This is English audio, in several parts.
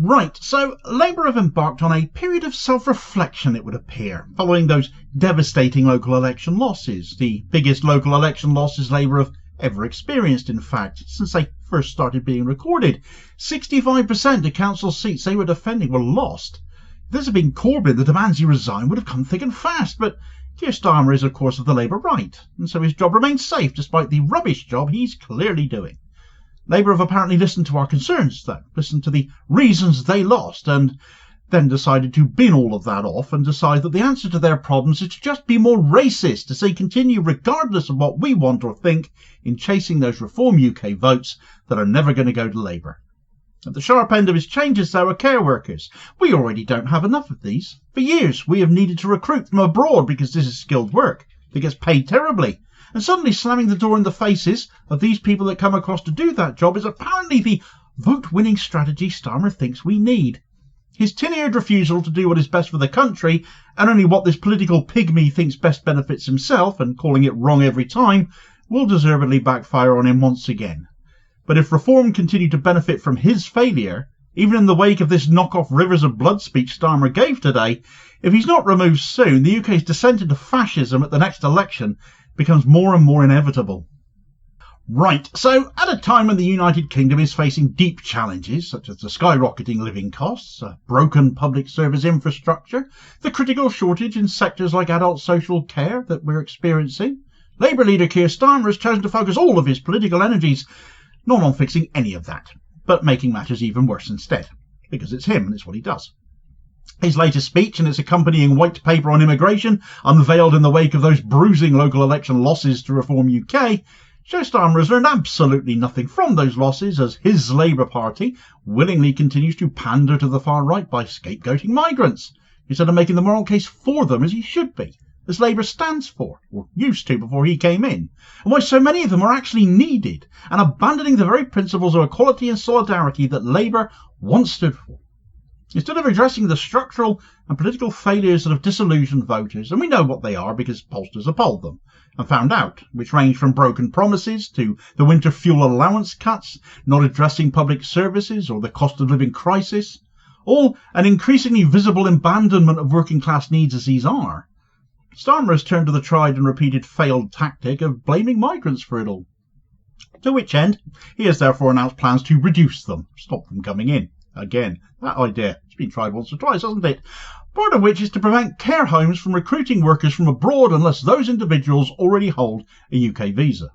Right, so Labour have embarked on a period of self-reflection, it would appear, following those devastating local election losses, the biggest local election losses Labour have ever experienced, in fact, since they first started being recorded. 65% of council seats they were defending were lost. If this had been Corbyn, the demands he resign would have come thick and fast, but Keir Starmer is, of course, of the Labour right, and so his job remains safe despite the rubbish job he's clearly doing. Labour have apparently listened to our concerns, though, listened to the reasons they lost, and then decided to bin all of that off and decide that the answer to their problems is to just be more racist, to say continue regardless of what we want or think in chasing those Reform UK votes that are never going to go to Labour. At the sharp end of his changes, though, are care workers. We already don't have enough of these. For years, we have needed to recruit from abroad because this is skilled work. It gets paid terribly. And suddenly slamming the door in the faces of these people that come across to do that job is apparently the vote-winning strategy Starmer thinks we need. His tin-eared refusal to do what is best for the country and only what this political pygmy thinks best benefits himself, and calling it wrong every time, will deservedly backfire on him once again. But if Reform continue to benefit from his failure, even in the wake of this knock-off rivers of blood speech Starmer gave today, if he's not removed soon, the UK's descent into fascism at the next election becomes more and more inevitable. Right, so at a time when the United Kingdom is facing deep challenges, such as the skyrocketing living costs, a broken public service infrastructure, the critical shortage in sectors like adult social care that we're experiencing, Labour leader Keir Starmer has chosen to focus all of his political energies not on fixing any of that, but making matters even worse instead, because it's him and it's what he does. His latest speech and its accompanying white paper on immigration, unveiled in the wake of those bruising local election losses to Reform UK, show Starmer has learned absolutely nothing from those losses, as his Labour Party willingly continues to pander to the far right by scapegoating migrants, instead of making the moral case for them as he should be, as Labour stands for, or used to before he came in, and why so many of them are actually needed, and abandoning the very principles of equality and solidarity that Labour once stood for. Instead of addressing the structural and political failures that have disillusioned voters, and we know what they are because pollsters have polled them and found out, which range from broken promises to the winter fuel allowance cuts, not addressing public services or the cost of living crisis, all an increasingly visible abandonment of working class needs as these are, Starmer has turned to the tried and repeated failed tactic of blaming migrants for it all. To which end, he has therefore announced plans to reduce them, stop them coming in. Again, that idea, it's been tried once or twice, hasn't it? Part of which is to prevent care homes from recruiting workers from abroad unless those individuals already hold a UK visa.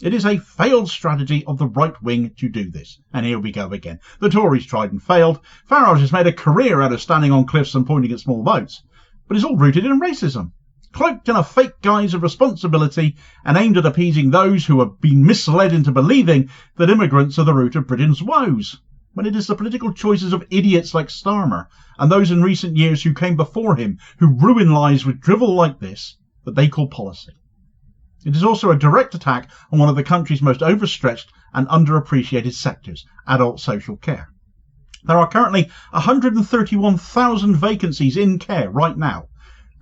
It is a failed strategy of the right wing to do this. And here we go again. The Tories tried and failed. Farage has made a career out of standing on cliffs and pointing at small votes. But it's all rooted in racism, cloaked in a fake guise of responsibility and aimed at appeasing those who have been misled into believing that immigrants are the root of Britain's woes, when it is the political choices of idiots like Starmer and those in recent years who came before him who ruin lives with drivel like this that they call policy. It is also a direct attack on one of the country's most overstretched and underappreciated sectors, adult social care. There are currently 131,000 vacancies in care right now,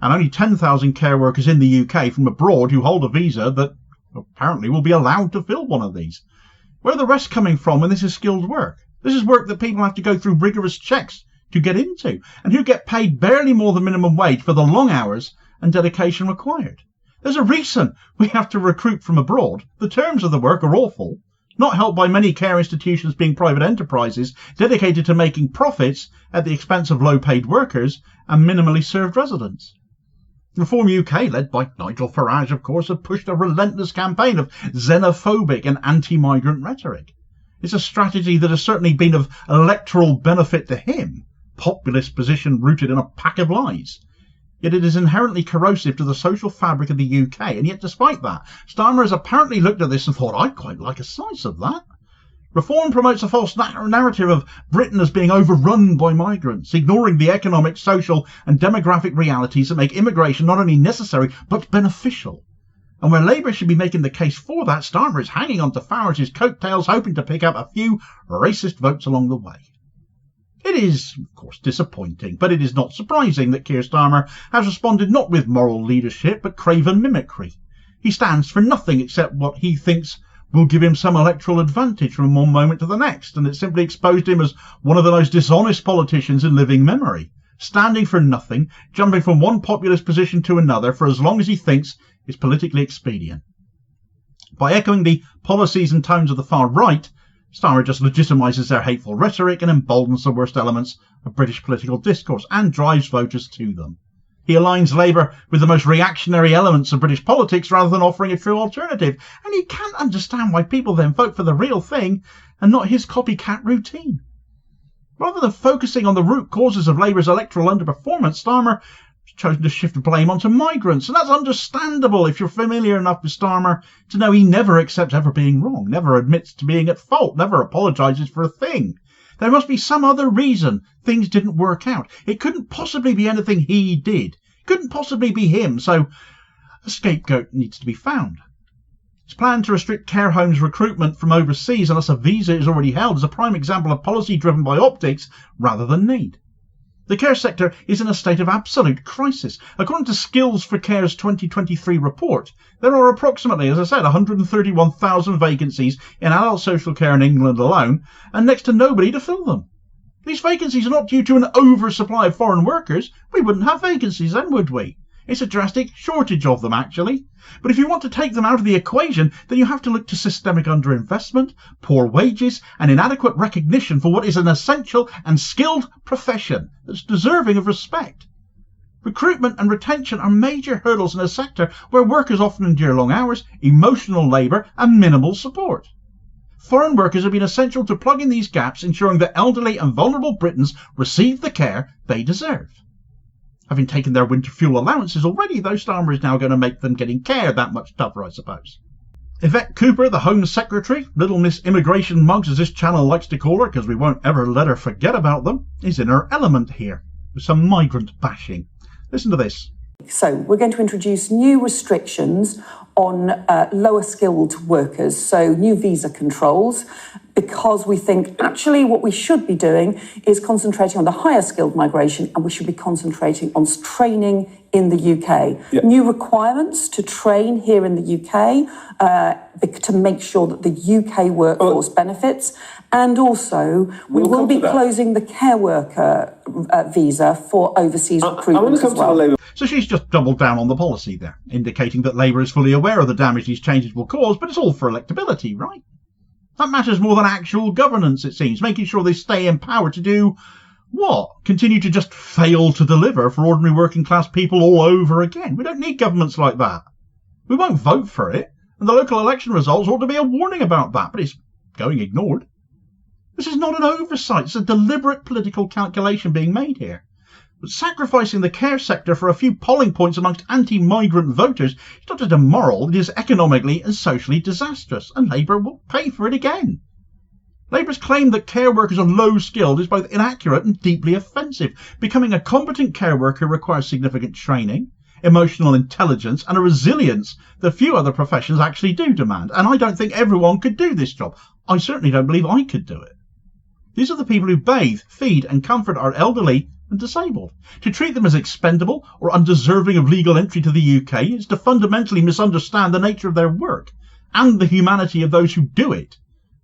and only 10,000 care workers in the UK from abroad who hold a visa that apparently will be allowed to fill one of these. Where are the rest coming from when this is skilled work? This is work that people have to go through rigorous checks to get into, and who get paid barely more than minimum wage for the long hours and dedication required. There's a reason we have to recruit from abroad. The terms of the work are awful, not helped by many care institutions being private enterprises dedicated to making profits at the expense of low-paid workers and minimally served residents. Reform UK, led by Nigel Farage, of course, have pushed a relentless campaign of xenophobic and anti-migrant rhetoric. It's a strategy that has certainly been of electoral benefit to him, populist position rooted in a pack of lies. Yet it is inherently corrosive to the social fabric of the UK, and yet despite that, Starmer has apparently looked at this and thought, I'd quite like a slice of that. Reform promotes a false narrative of Britain as being overrun by migrants, ignoring the economic, social and demographic realities that make immigration not only necessary but beneficial. And where Labour should be making the case for that, Starmer is hanging on to Farage's coattails, hoping to pick up a few racist votes along the way. It is, of course, disappointing, but it is not surprising that Keir Starmer has responded not with moral leadership, but craven mimicry. He stands for nothing except what he thinks will give him some electoral advantage from one moment to the next, and it simply exposed him as one of the most dishonest politicians in living memory, standing for nothing, jumping from one populist position to another for as long as he thinks is politically expedient. By echoing the policies and tones of the far right, Starmer just legitimises their hateful rhetoric and emboldens the worst elements of British political discourse and drives voters to them. He aligns Labour with the most reactionary elements of British politics rather than offering a true alternative, and he can't understand why people then vote for the real thing and not his copycat routine. Rather than focusing on the root causes of Labour's electoral underperformance, Starmer has chosen to shift blame onto migrants, and that's understandable if you're familiar enough with Starmer to know he never accepts ever being wrong, never admits to being at fault, never apologises for a thing. There must be some other reason things didn't work out. It couldn't possibly be anything he did. It couldn't possibly be him, so a scapegoat needs to be found. His plan to restrict care homes recruitment from overseas unless a visa is already held is a prime example of policy driven by optics rather than need. The care sector is in a state of absolute crisis. According to Skills for Care's 2023 report, there are approximately, as I said, 131,000 vacancies in adult social care in England alone, and next to nobody to fill them. These vacancies are not due to an oversupply of foreign workers. We wouldn't have vacancies then, would we? It's a drastic shortage of them, actually. But if you want to take them out of the equation, then you have to look to systemic underinvestment, poor wages, and inadequate recognition for what is an essential and skilled profession that's deserving of respect. Recruitment and retention are major hurdles in a sector where workers often endure long hours, emotional labour, and minimal support. Foreign workers have been essential to plugging these gaps, ensuring that elderly and vulnerable Britons receive the care they deserve. Having taken their winter fuel allowances already, though, Starmer is now going to make them getting care that much tougher, I suppose. Yvette Cooper, the Home Secretary, Little Miss Immigration Mugs as this channel likes to call her because we won't ever let her forget about them, is in her element here, with some migrant bashing. Listen to this. So we're going to introduce new restrictions on lower skilled workers, so new visa controls, because we think actually what we should be doing is concentrating on the higher skilled migration, and we should be concentrating on training in the UK. Yep. New requirements to train here in the UK to make sure that the UK workforce benefits, and also we will be closing the care worker visa for overseas recruitment as well. So she's just doubled down on the policy there, indicating that Labour is fully aware of the damage these changes will cause, but it's all for electability, right? That matters more than actual governance, it seems, making sure they stay in power to do what? Continue to just fail to deliver for ordinary working class people all over again. We don't need governments like that. We won't vote for it, and the local election results ought to be a warning about that, but it's going ignored. This is not an oversight, it's a deliberate political calculation being made here. But sacrificing the care sector for a few polling points amongst anti-migrant voters is not just immoral, it is economically and socially disastrous, and Labour will pay for it again. Labour's claim that care workers are low-skilled is both inaccurate and deeply offensive. Becoming a competent care worker requires significant training, emotional intelligence, and a resilience that few other professions actually do demand, and I don't think everyone could do this job. I certainly don't believe I could do it. These are the people who bathe, feed, and comfort our elderly and disabled. To treat them as expendable or undeserving of legal entry to the UK is to fundamentally misunderstand the nature of their work and the humanity of those who do it,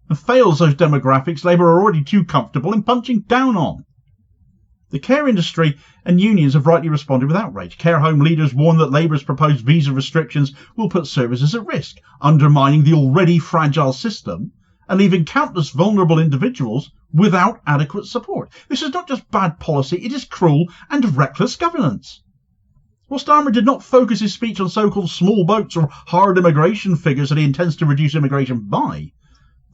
and fails those demographics Labour are already too comfortable in punching down on. The care industry and unions have rightly responded with outrage. Care home leaders warn that Labour's proposed visa restrictions will put services at risk, undermining the already fragile system and leaving countless vulnerable individuals without adequate support. This is not just bad policy, it is cruel and reckless governance. While Starmer did not focus his speech on so-called small boats or hard immigration figures that he intends to reduce immigration by,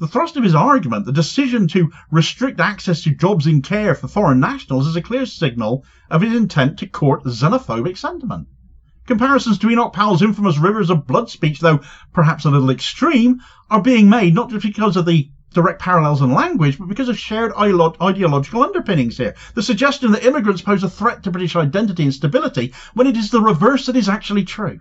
the thrust of his argument, the decision to restrict access to jobs in care for foreign nationals, is a clear signal of his intent to court xenophobic sentiment. Comparisons to Enoch Powell's infamous Rivers of Blood speech, though perhaps a little extreme, are being made not just because of the direct parallels in language, but because of shared ideological underpinnings here. The suggestion that immigrants pose a threat to British identity and stability, when it is the reverse that is actually true.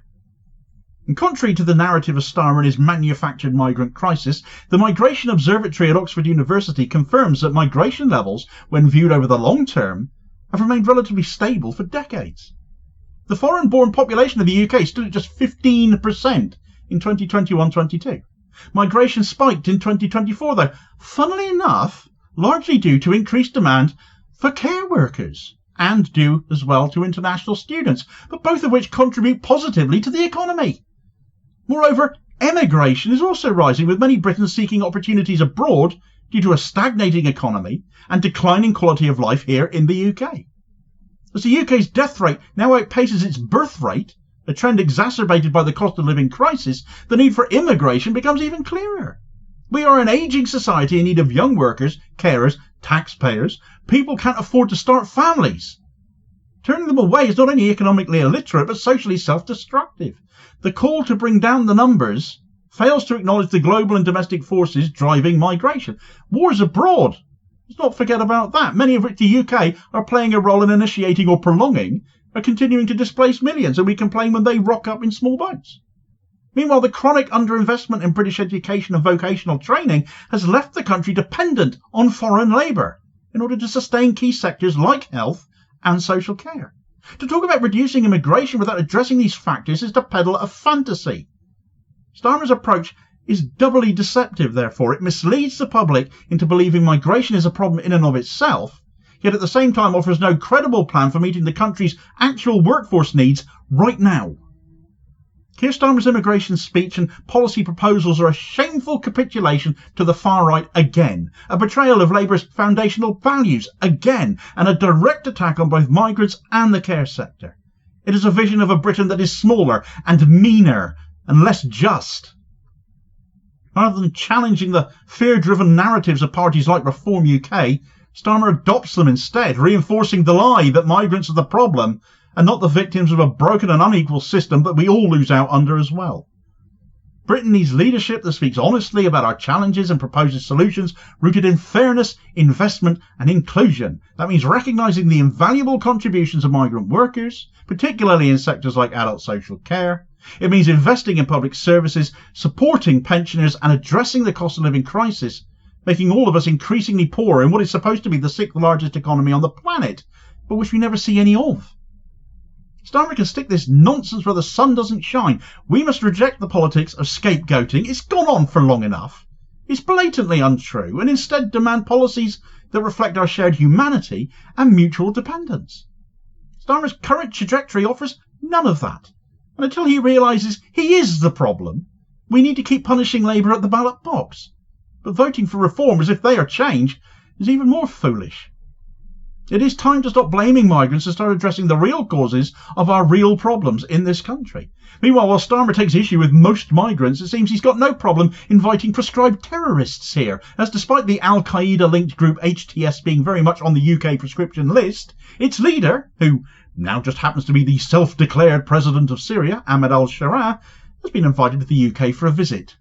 And contrary to the narrative of Starmer and his manufactured migrant crisis, the Migration Observatory at Oxford University confirms that migration levels, when viewed over the long term, have remained relatively stable for decades. The foreign-born population of the UK stood at just 15% in 2021-22. Migration spiked in 2024 though, funnily enough, largely due to increased demand for care workers and due as well to international students, but both of which contribute positively to the economy. Moreover, emigration is also rising, with many Britons seeking opportunities abroad due to a stagnating economy and declining quality of life here in the UK. As the UK's death rate now outpaces its birth rate, a trend exacerbated by the cost of living crisis, the need for immigration becomes even clearer. We are an ageing society in need of young workers, carers, taxpayers. People can't afford to start families. Turning them away is not only economically illiterate but socially self-destructive. The call to bring down the numbers fails to acknowledge the global and domestic forces driving migration. Wars abroad, let's not forget about that, many of which the UK are playing a role in initiating or prolonging, are continuing to displace millions, and we complain when they rock up in small boats. Meanwhile, the chronic underinvestment in British education and vocational training has left the country dependent on foreign labour in order to sustain key sectors like health and social care. To talk about reducing immigration without addressing these factors is to peddle a fantasy. Starmer's approach is doubly deceptive, therefore. It misleads the public into believing migration is a problem in and of itself, yet at the same time offers no credible plan for meeting the country's actual workforce needs right now. Keir Starmer's immigration speech and policy proposals are a shameful capitulation to the far right again, a betrayal of Labour's foundational values again, and a direct attack on both migrants and the care sector. It is a vision of a Britain that is smaller and meaner and less just. Rather than challenging the fear-driven narratives of parties like Reform UK, Starmer adopts them instead, reinforcing the lie that migrants are the problem and not the victims of a broken and unequal system that we all lose out under as well. Britain needs leadership that speaks honestly about our challenges and proposes solutions rooted in fairness, investment and inclusion. That means recognising the invaluable contributions of migrant workers, particularly in sectors like adult social care. It means investing in public services, supporting pensioners and addressing the cost of living crisis, making all of us increasingly poor in what is supposed to be the 6th largest economy on the planet, but which we never see any of. Starmer can stick this nonsense where the sun doesn't shine. We must reject the politics of scapegoating. It's gone on for long enough. It's blatantly untrue, and instead demand policies that reflect our shared humanity and mutual dependence. Starmer's current trajectory offers none of that. And until he realises he is the problem, we need to keep punishing Labour at the ballot box. But voting for reform as if they are change is even more foolish. It is time to stop blaming migrants and start addressing the real causes of our real problems in this country. Meanwhile, while Starmer takes issue with most migrants, it seems he's got no problem inviting proscribed terrorists here, as despite the Al-Qaeda-linked group HTS being very much on the UK proscription list, its leader, who now just happens to be the self-declared president of Syria, Ahmed al-Sharaa, has been invited to the UK for a visit.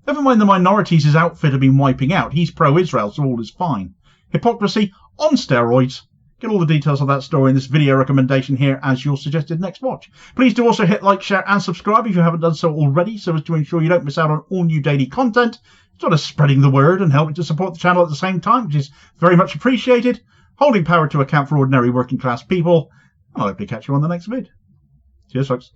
Never mind the minorities his outfit have been wiping out, he's pro-Israel, so all is fine. Hypocrisy on steroids. Get all the details of that story in this video recommendation here as your suggested next watch. Please do also hit like, share and subscribe if you haven't done so already, so as to ensure you don't miss out on all new daily content, sort of spreading the word and helping to support the channel at the same time, which is very much appreciated, holding power to account for ordinary working class people, and I'll hopefully catch you on the next vid. Cheers folks.